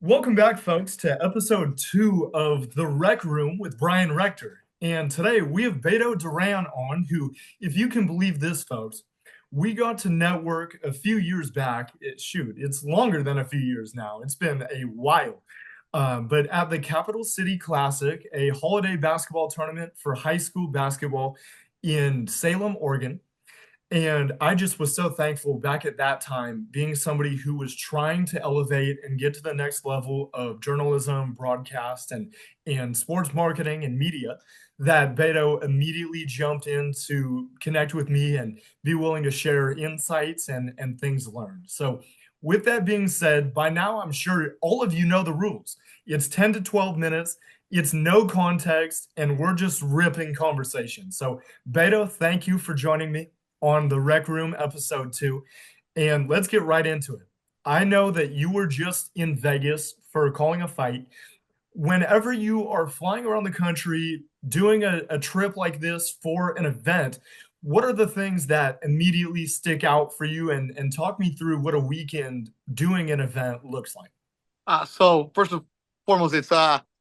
Welcome back, folks, to episode 2 of The Rec Room with Brian Rector. And today we have Beto Duran on, who, if you can believe this, folks, we got to network a few years back. It's longer than a few years now. It's been a while. But at the Capital City Classic, a holiday basketball tournament for high school basketball in Salem, Oregon. And I just was so thankful back at that time, being somebody who was trying to elevate and get to the next level of journalism, broadcast, and sports marketing and media, that Beto immediately jumped in to connect with me and be willing to share insights and things learned. So, with that being said, by now I'm sure all of you know the rules. It's 10 to 12 minutes. It's no context, and we're just ripping conversation. So, Beto, thank you for joining me on the Rec Room episode 2. And let's get right into it. I know that you were just in Vegas for calling a fight. Whenever you are flying around the country doing a trip like this for an event, what are the things that immediately stick out for you? And talk me through what a weekend doing an event looks like. So first and foremost, it's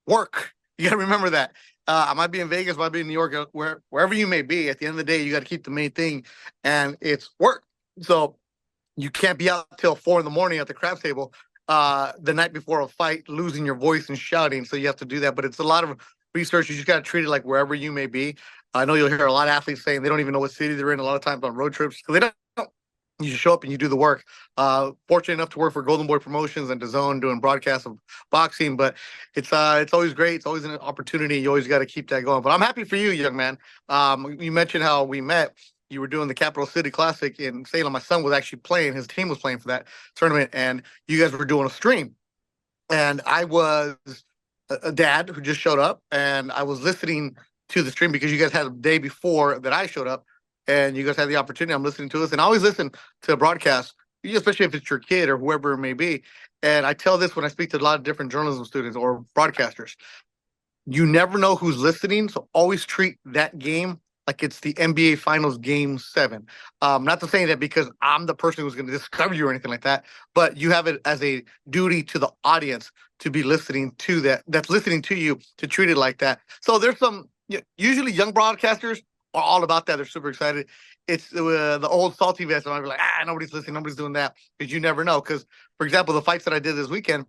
work. You got to remember that. I might be in Vegas, might be in New York, wherever you may be. At the end of the day, you got to keep the main thing, and it's work. So you can't be out till 4 in the morning at the craps table the night before a fight, losing your voice and shouting. So you have to do that. But it's a lot of research. You just got to treat it like wherever you may be. I know you'll hear a lot of athletes saying they don't even know what city they're in a lot of times on road trips because they don't. You show up and you do the work. Fortunate enough to work for Golden Boy Promotions and DAZN doing broadcasts of boxing, but it's always great. It's always an opportunity. You always got to keep that going. But I'm happy for you, young man. You mentioned how we met. You were doing the Capital City Classic in Salem. My son was actually playing. His team was playing for that tournament, and you guys were doing a stream. And I was a dad who just showed up, and I was listening to the stream because you guys had a day before that I showed up and you guys had the opportunity. I'm listening to this, and I always listen to a broadcast, especially if it's your kid or whoever it may be. And I tell this when I speak to a lot of different journalism students or broadcasters. You never know who's listening, so always treat that game like it's the NBA Finals Game 7. Not to say that because I'm the person who's going to discover you or anything like that, but you have it as a duty to the audience to be listening to that's listening to you, to treat it like that. So there's some, usually young broadcasters are all about that. They're super excited. It's the old salty vest. And I'll be like, nobody's listening. Nobody's doing that because you never know. Because, for example, the fights that I did this weekend,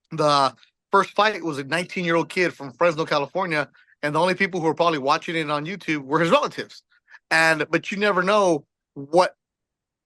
the first fight was a 19-year-old kid from Fresno, California. And the only people who were probably watching it on YouTube were his relatives. But you never know what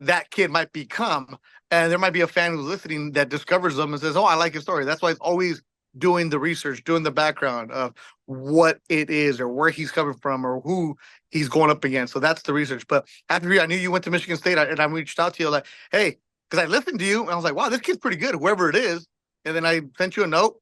that kid might become. And there might be a fan who's listening that discovers them and says, oh, I like his story. That's why it's always doing the research, doing the background of what it is or where he's coming from or who he's going up against. So that's the research. But after I knew you went to Michigan State, and I reached out to you like, hey, because I listened to you and I was like, wow, this kid's pretty good, whoever it is. And then I sent you a note.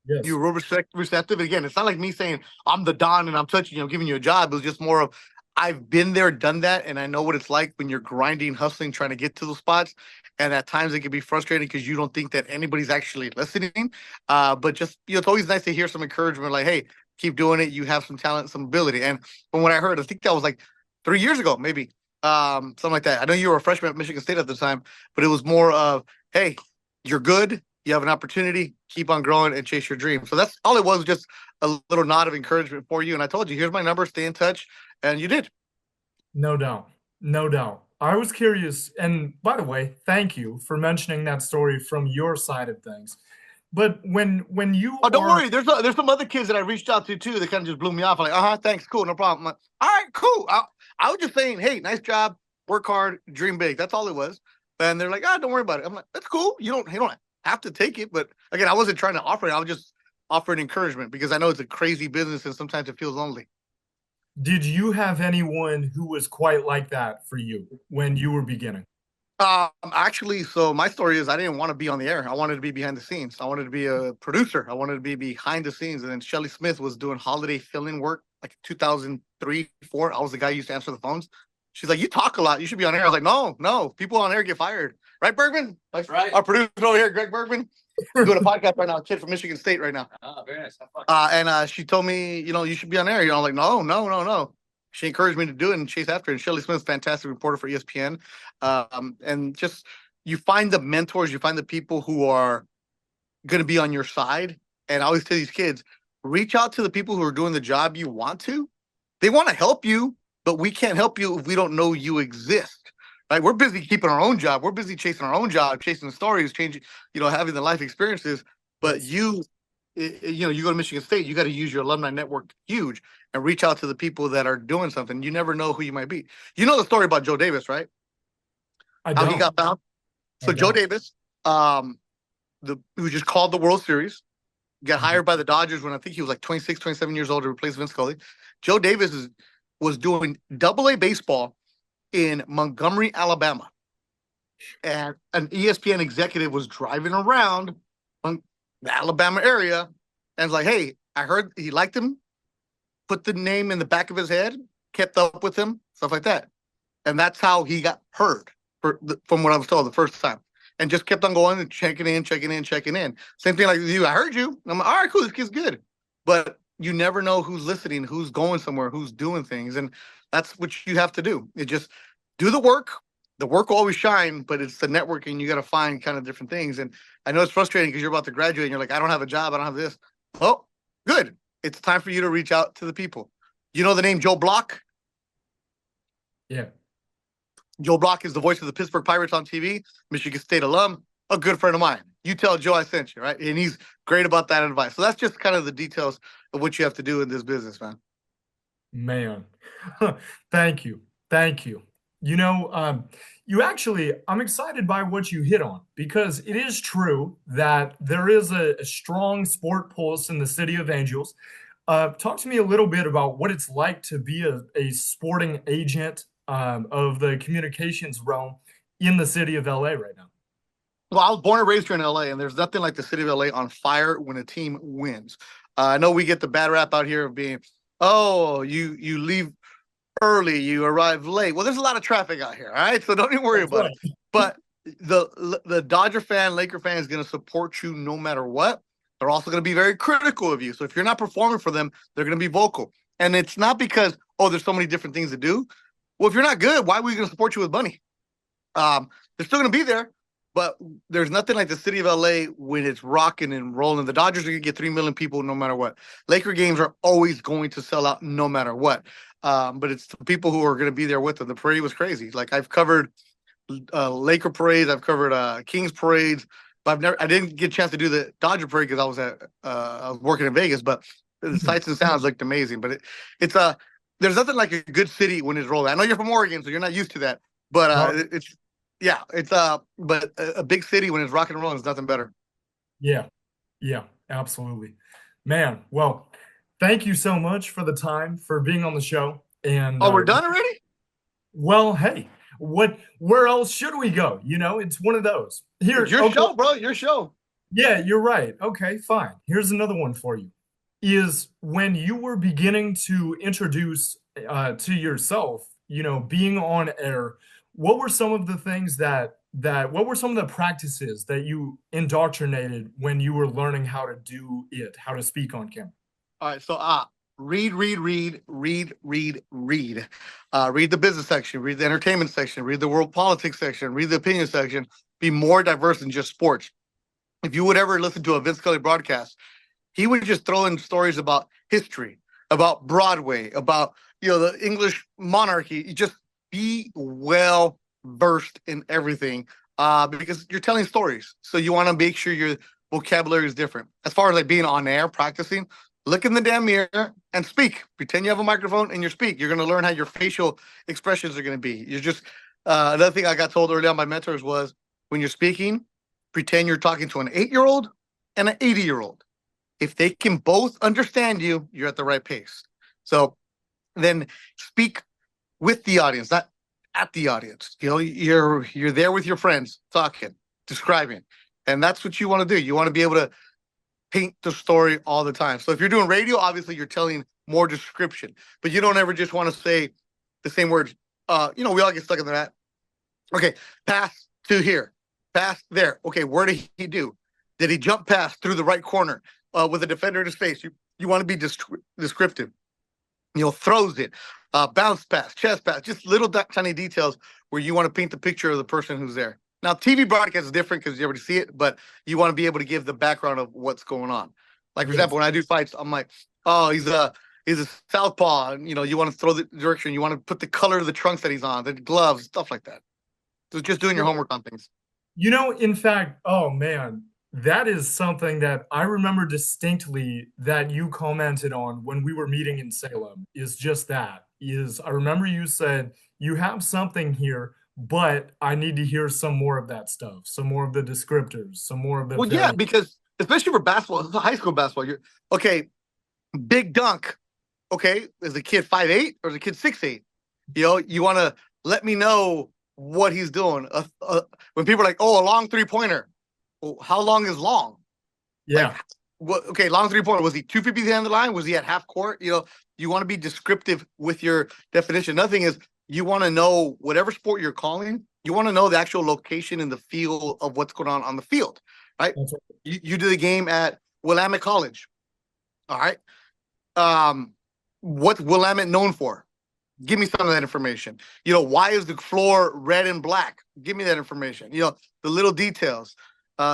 Yes. You were receptive. Again, it's not like me saying I'm the Don and I'm touching, giving you a job. It was just more of I've been there, done that, and I know what it's like when you're grinding, hustling, trying to get to those spots. And at times it can be frustrating because you don't think that anybody's actually listening. But just it's always nice to hear some encouragement, like, "Hey, keep doing it. You have some talent, some ability." And from what I heard, I think that was like 3 years ago, maybe something like that. I know you were a freshman at Michigan State at the time, but it was more of, "Hey, you're good. You have an opportunity. Keep on growing and chase your dream." So that's all it was, just a little nod of encouragement for you. And I told you, here's my number. Stay in touch. And you did. No doubt. No doubt. I was curious, and by the way, thank you for mentioning that story from your side of things. But when you Oh, don't are worry. There's some other kids that I reached out to too that kind of just blew me off. I'm like, thanks, cool, no problem. I'm like, all right, cool. I was just saying, hey, nice job, work hard, dream big. That's all it was. And they're like, don't worry about it. I'm like, that's cool. You don't have to take it. But again, I wasn't trying to offer it. I was just offering encouragement because I know it's a crazy business and sometimes it feels lonely. did you have anyone who was quite like that for you when you were beginning? Actually, so my story is I didn't want to be on the air. I wanted to be behind the scenes. I wanted to be a producer. I wanted to be behind the scenes. And then Shelly Smith was doing holiday fill-in work like 2003, 4. I was the guy who used to answer the phones. She's like, you talk a lot. You should be on air. I was like, no. People on air get fired. Right, Bergman? That's right. Our producer over here, Greg Bergman, doing a podcast right now. A kid from Michigan State right now. Oh, very nice. And she told me, you should be on air. I'm like, no. She encouraged me to do it and chase after it. And Shelly Smith's fantastic reporter for ESPN. And just you find the mentors, you find the people who are going to be on your side. And I always tell these kids, reach out to the people who are doing the job you want to. They want to help you, but we can't help you if we don't know you exist. Right? We're busy keeping our own job. We're busy chasing our own job, chasing the stories, changing, having the life experiences. But Yes, you go to Michigan State, you got to use your alumni network huge and reach out to the people that are doing something. You never know who you might be. You know the story about Joe Davis, right? I How he don't. got found. I So Joe don't. Davis, who just called the World Series, got Mhm. hired by the Dodgers when I think he was like 26, 27 years old to replace Vince Scully. Joe Davis was doing Double A baseball in Montgomery, Alabama, and an ESPN executive was driving around the Alabama area and was like, "Hey, I heard he liked him. Put the name in the back of his head, kept up with him, stuff like that." And that's how he got heard, from what I was told the first time. And just kept on going and checking in, checking in, checking in. Same thing like you. I heard you. And I'm like, all right, cool. This kid's good. But you never know who's listening, who's going somewhere, who's doing things. And that's what you have to do. It just do the work. The work will always shine, but it's the networking. You got to find kind of different things. And I know it's frustrating because you're about to graduate and you're like, I don't have a job. I don't have this. Well, good. It's time for you to reach out to the people. You know the name Joe Block? Yeah. Joe Block is the voice of the Pittsburgh Pirates on TV, Michigan State alum, a good friend of mine. You tell Joe I sent you, right? And he's great about that advice. So that's just kind of the details of what you have to do in this business, man. Man, thank you. Thank you. You know, you actually, I'm excited by what you hit on because it is true that there is a strong sport pulse in the city of Angels. Talk to me a little bit about what it's like to be a sporting agent of the communications realm in the city of LA right now. Well, I was born and raised here in LA, and there's nothing like the city of LA on fire when a team wins. I know we get the bad rap out here of being, oh, you leave early, you arrive late. Well, there's a lot of traffic out here, all right? So don't even worry That's about it. right. But the Dodger fan, Laker fan is going to support you no matter what. They're also going to be very critical of you. So if you're not performing for them, they're going to be vocal. And it's not because, oh, there's so many different things to do. Well, if you're not good, why are we going to support you with money? They're still going to be there, but there's nothing like the city of LA when it's rocking and rolling. The Dodgers are going to get 3 million people no matter what. Laker games are always going to sell out no matter what. But it's the people who are going to be there with them. The parade was crazy. Like I've covered Laker parades, I've covered Kings parades, but I didn't get a chance to do the Dodger parade because I was working in Vegas. But the sights and sounds looked amazing. But it's there's nothing like a good city when it's rolling. I know you're from Oregon, so you're not used to that. But No, it's yeah, it's but a big city when it's rocking and rolling is nothing better. yeah, yeah, absolutely. Man, well, thank you so much for the time for being on the show. And Oh, we're done already? well, hey, where else should we go? You know, it's one of those. It's Here, your okay, show, bro. Your show. yeah, you're right. Okay, fine. Here's another one for you. Is when you were beginning to introduce to yourself, you know, being on air, what were some of the things that what were some of the practices that you indoctrinated when you were learning how to do it, how to speak on camera? All right, so read, read, read, read, read, read. Read the business section, read the entertainment section, read the world politics section, read the opinion section. Be more diverse than just sports. If you would ever listen to a Vince Scully broadcast, he would just throw in stories about history, about Broadway, about the English monarchy. You just be well versed in everything, because you're telling stories. So you want to make sure your vocabulary is different. As far as like being on air, practicing, look in the damn mirror and speak. Pretend you have a microphone and you speak. You're going to learn how your facial expressions are going to be. You're just another thing I got told early on by mentors was when you're speaking, pretend you're talking to an 8-year-old and an 80-year-old. If they can both understand you, you're at the right pace. So then speak with the audience, not at the audience. You're there with your friends, talking, describing, and that's what you want to do. You want to be able to paint the story all the time. So if you're doing radio, obviously you're telling more description, but you don't ever just want to say the same words. We all get stuck in that. Okay, pass to here, pass there. Okay, where did he do? Did he jump past through the right corner with a defender in his face? You want to be descriptive. Throws it, bounce pass, chest pass, just little tiny details where you want to paint the picture of the person who's there. Now, TV broadcast is different because you already see it, but you want to be able to give the background of what's going on. Like, for Yes. example, when I do fights, I'm like, oh, he's a southpaw. And, you want to throw the direction. You want to put the color of the trunks that he's on, the gloves, stuff like that. So just doing your homework on things. In fact, oh man, that is something that I remember distinctly that you commented on when we were meeting in Salem is just that. Is I remember you said you have something here, but I need to hear some more of that stuff, some more of the descriptors, some more of the Well, yeah, variant. because especially for basketball, high school basketball, you're okay. Big dunk. Okay, is the kid 5'8" or is the kid 6'8"? You want to let me know what he's doing. When people are like, "Oh, a long 3-pointer," well, how long is long? Like, Yeah, what? Okay, long 3-pointer. Was he 250 at the end of the line? Was he at half court? You want to be descriptive with your definition. Another thing is you want to know whatever sport you're calling. You want to know the actual location and the feel of what's going on the field, right? that's right. You do the game at Willamette College, all right? What's Willamette known for? Give me some of that information. Why is the floor red and black? Give me that information. The little details.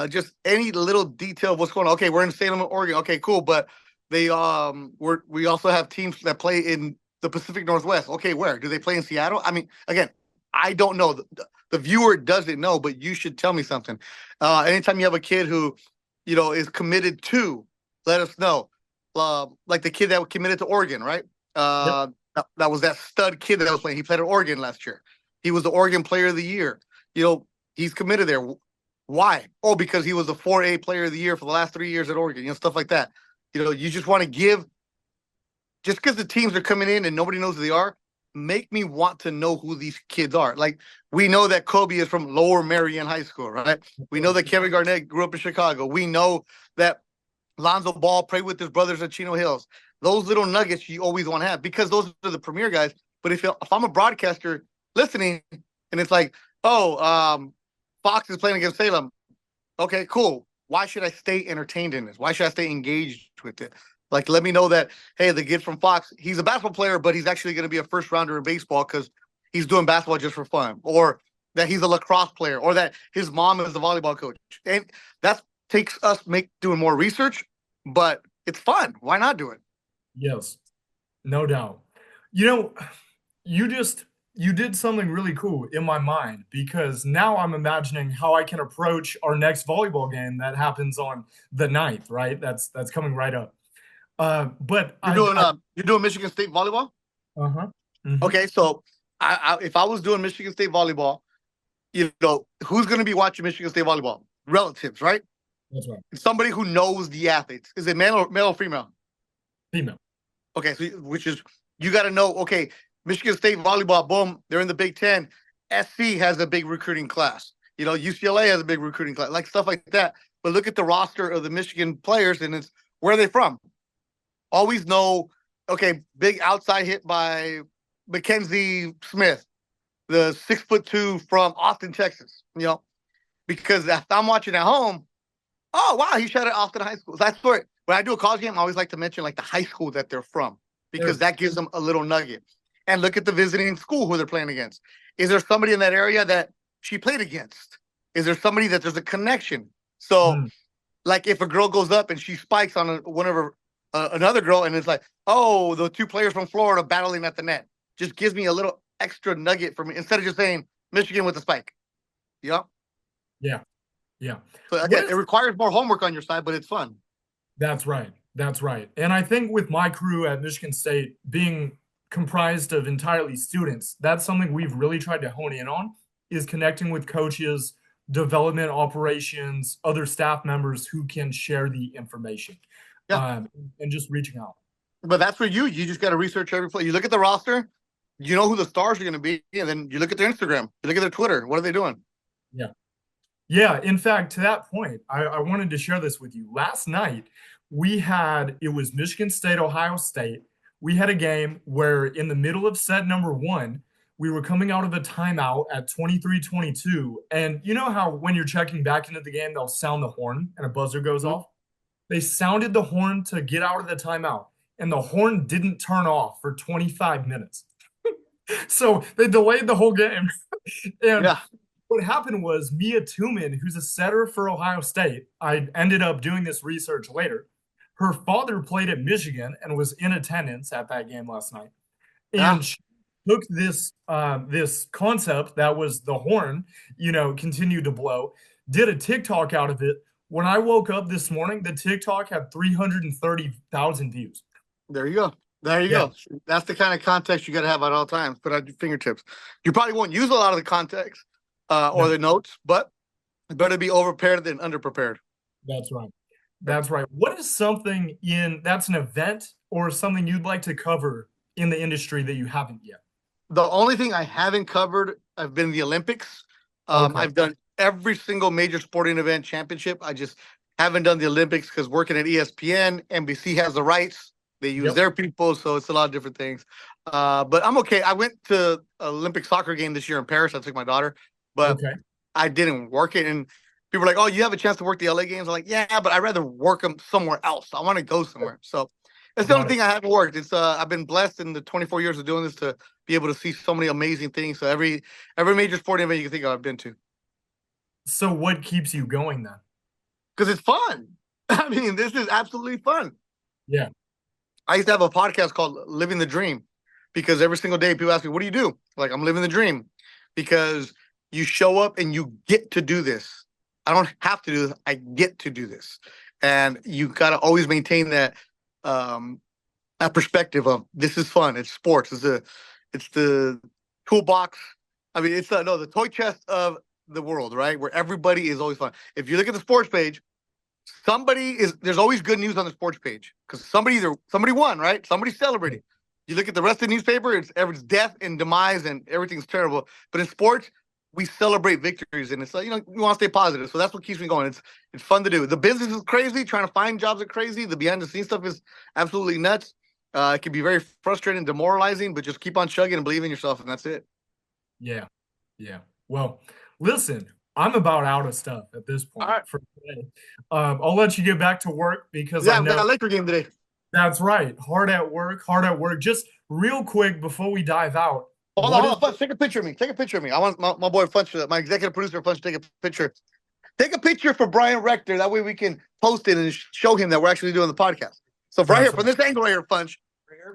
Just any little detail of what's going on. Okay, we're in Salem, Oregon. Okay, cool. But we also have teams that play in the Pacific Northwest. Okay, where? Do they play in Seattle? I mean, again, I don't know. The viewer doesn't know, but you should tell me something. Anytime you have a kid who, is committed to, let us know. Like the kid that committed to Oregon, right? Yep. That was that stud kid that was playing. He played at Oregon last year. He was the Oregon Player of the Year. He's committed there. Why? Oh, because he was a 4A Player of the Year for the last 3 years at Oregon. Stuff like that. You just want to give. Just because the teams are coming in and nobody knows who they are, make me want to know who these kids are. Like, we know that Kobe is from Lower Merion High School, right? We know that Kevin Garnett grew up in Chicago. We know that Lonzo Ball played with his brothers at Chino Hills. Those little nuggets you always want to have because those are the premier guys. But if I'm a broadcaster listening and it's like, oh, Fox is playing against Salem. Okay, cool. Why should I stay entertained in this? Why should I stay engaged with it? Like, let me know that, hey, the kid from Fox, he's a basketball player, but he's actually going to be a first rounder in baseball because he's doing basketball just for fun. Or that he's a lacrosse player, or that his mom is a volleyball coach. And that takes us doing more research, but it's fun. Why not do it? Yes, no doubt. You know, you did something really cool in my mind because now I'm imagining how I can approach our next volleyball game that happens on the 9th, right? That's coming right up. But You're doing Michigan State volleyball. uh-huh. Hmm. Okay, so if I was doing Michigan State volleyball, who's going to be watching Michigan State volleyball? Relatives, right? That's right. Somebody who knows the athletes. Is it male or female? Female. Okay, so which is you got to know. Okay, Michigan State volleyball, boom, they're in the Big Ten. SC has a big recruiting class. UCLA has a big recruiting class, like stuff like that. But look at the roster of the Michigan players, and it's where are they from? Always know. Okay, big outside hit by Mackenzie Smith, the 6'2" from Austin, Texas. Because if I'm watching at home, oh wow, he shot at Austin High School. That's where when I do a college game, I always like to mention like the high school that they're from because There. that gives them a little nugget. And look at the visiting school who they're playing against. Is there somebody in that area that she played against? Is there somebody that there's a connection? So, Mm, like if a girl goes up and she spikes on one of her another girl, and it's like, oh, the two players from Florida battling at the net, just gives me a little extra nugget for me instead of just saying Michigan with a spike. Yeah. yeah, yeah. So What again, is it requires more homework on your side, but it's fun. That's right. That's right. And I think with my crew at Michigan State being comprised of entirely students, that's something we've really tried to hone in on is connecting with coaches, development operations, other staff members who can share the information, Yeah. and just reaching out. But that's for you. You just got to research every play. You look at the roster, you know who the stars are going to be, and then you look at their Instagram, you look at their Twitter. What are they doing? Yeah. Yeah. In fact, to that point, I wanted to share this with you. Last night, it was Michigan State, Ohio State. We had a game where in the middle of set number one, we were coming out of a timeout at 23-22. And you know how when you're checking back into the game, they'll sound the horn and a buzzer goes Mhm. off? They sounded the horn to get out of the timeout, and the horn didn't turn off for 25 minutes. So they delayed the whole game. And Yeah. what happened was Mia Tuman, who's a setter for Ohio State, I ended up doing this research later. Her father played at Michigan and was in attendance at that game last night. Yeah, And she took this concept that was the horn, continued to blow, did a TikTok out of it. When I woke up this morning, the TikTok had 330,000 views. there you go. There you Yeah, go. That's the kind of context you got to have at all times. Put at your fingertips. You probably won't use a lot of the context or no, the notes, but it better be overprepared than underprepared. that's right. That's right. What is something that's an event or something you'd like to cover in the industry that you haven't yet? The only thing I haven't covered have been the Olympics. Okay. I've done every single major sporting event championship. I just haven't done the Olympics because working at ESPN, NBC has the rights. They use Yep. their people, so it's a lot of different things. But I'm okay. I went to an Olympic soccer game this year in Paris. I took my daughter, but Okay. I didn't work it. And people were like, "Oh, you have a chance to work the LA games." I'm like, "Yeah, but I'd rather work them somewhere else. I want to go somewhere." So that's the only Got it. thing I haven't worked. It's I've been blessed in the 24 years of doing this to be able to see so many amazing things. So every major sporting event you can think of, I've been to So what keeps you going then? because it's fun. I mean, this is absolutely fun. Yeah. I used to have a podcast called Living the Dream because every single day people ask me, "What do you do?" Like, I'm living the dream because you show up and you get to do this. I don't have to do this. I get to do this. And you got to always maintain um, that perspective of this is fun. It's sports. It's the toolbox. I mean, it's the toy chest of the world, right? Where everybody is always fun. If you look at the sports page, there's always good news on the sports page because somebody won, right? Somebody's celebrating. You look at the rest of the newspaper, it's death and demise and everything's terrible. But in sports, we celebrate victories and it's like, we want to stay positive. So that's what keeps me going. It's fun to do. The business is crazy, trying to find jobs are crazy. The behind the scenes stuff is absolutely nuts. It can be very frustrating, demoralizing, but just keep on chugging and believe in yourself, and that's it. Yeah. Yeah. Well, listen, I'm about out of stuff at this All point right. for today. I'll let you get back to work because I Yeah, we got know a Laker game today. that's right. Hard at work, hard at work. Just real quick before we dive out, Hold on, what hold is on. Funch, take a picture of me. Take a picture of me. I want my boy Funch, my executive producer Funch, to take a picture. Take a picture for Brian Rector. That way we can post it and show him that we're actually doing the podcast. So right here, that's from right. this angle right here, Funch.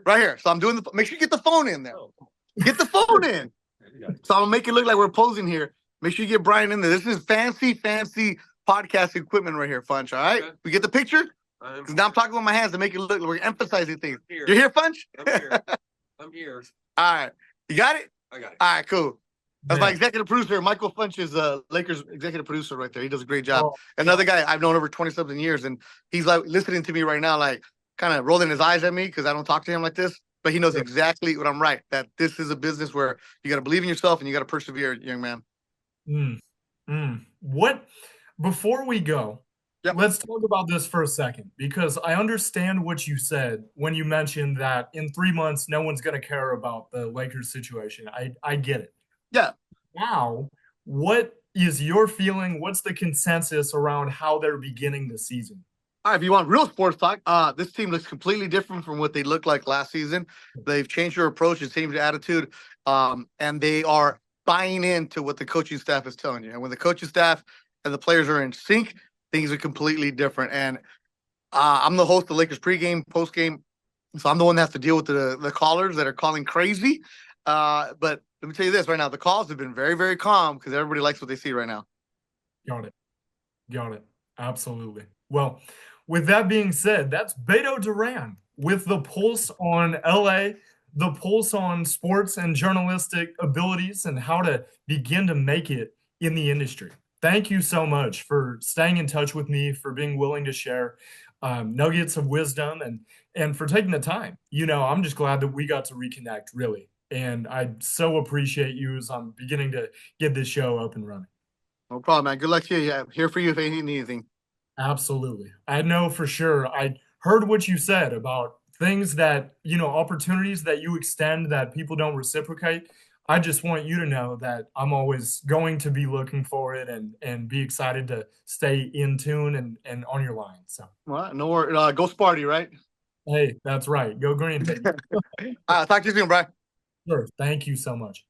Right here. So I'm doing make sure you get the phone in there. Get the phone in. So I'm gonna make it look like we're posing here. Make sure you get Brian in there. This is fancy podcast equipment right here, Funch. All right. Okay. We get the picture? Because now I'm talking with my hands to make it look like we're emphasizing things. You're here, Funch? I'm here. I'm here. All right. You got it? I got it. All right, cool. That's Yeah. my executive producer. Michael Funch is Lakers executive producer right there. He does a great job. Oh, Another guy I've known over 20-something years, and he's like listening to me right now, like kind of rolling his eyes at me because I don't talk to him like this. But he knows yeah. exactly what I'm right, that this is a business where you got to believe in yourself and you got to persevere, young man. What before we go, Yep. let's talk about this for a second because I understand what you said when you mentioned that in 3 months no one's going to care about the Lakers situation. I get it. Yeah. Now, what is your feeling? What's the consensus around how they're beginning the season? All right, if you want real sports talk, this team looks completely different from what they looked like last season. They've changed their approach, they've changed their attitude, and they are buying into what the coaching staff is telling you. And when the coaching staff and the players are in sync, things are completely different. And I'm the host of the Lakers pregame, postgame, so I'm the one that has to deal with the callers that are calling crazy. But let me tell you this right now: the calls have been very, very calm because everybody likes what they see right now. Got it. Got it. Absolutely. Well, with that being said, that's Beto Duran with the pulse on LA, the pulse on sports and journalistic abilities, and how to begin to make it in the industry. Thank you so much for staying in touch with me, for being willing to share nuggets of wisdom, and for taking the time. I'm just glad that we got to reconnect, really. And I so appreciate you as I'm beginning to get this show up and running. No problem, man. Good luck to you. Yeah, here for you if you need anything. Absolutely. I know for sure. I heard what you said about things that, opportunities that you extend that people don't reciprocate. I just want you to know that I'm always going to be looking for it and be excited to stay in tune and on your line. So, Well, no worries. Go Sparty, right? hey, that's right. Go green, baby. Talk to you soon, Brian. Sure. Thank you so much.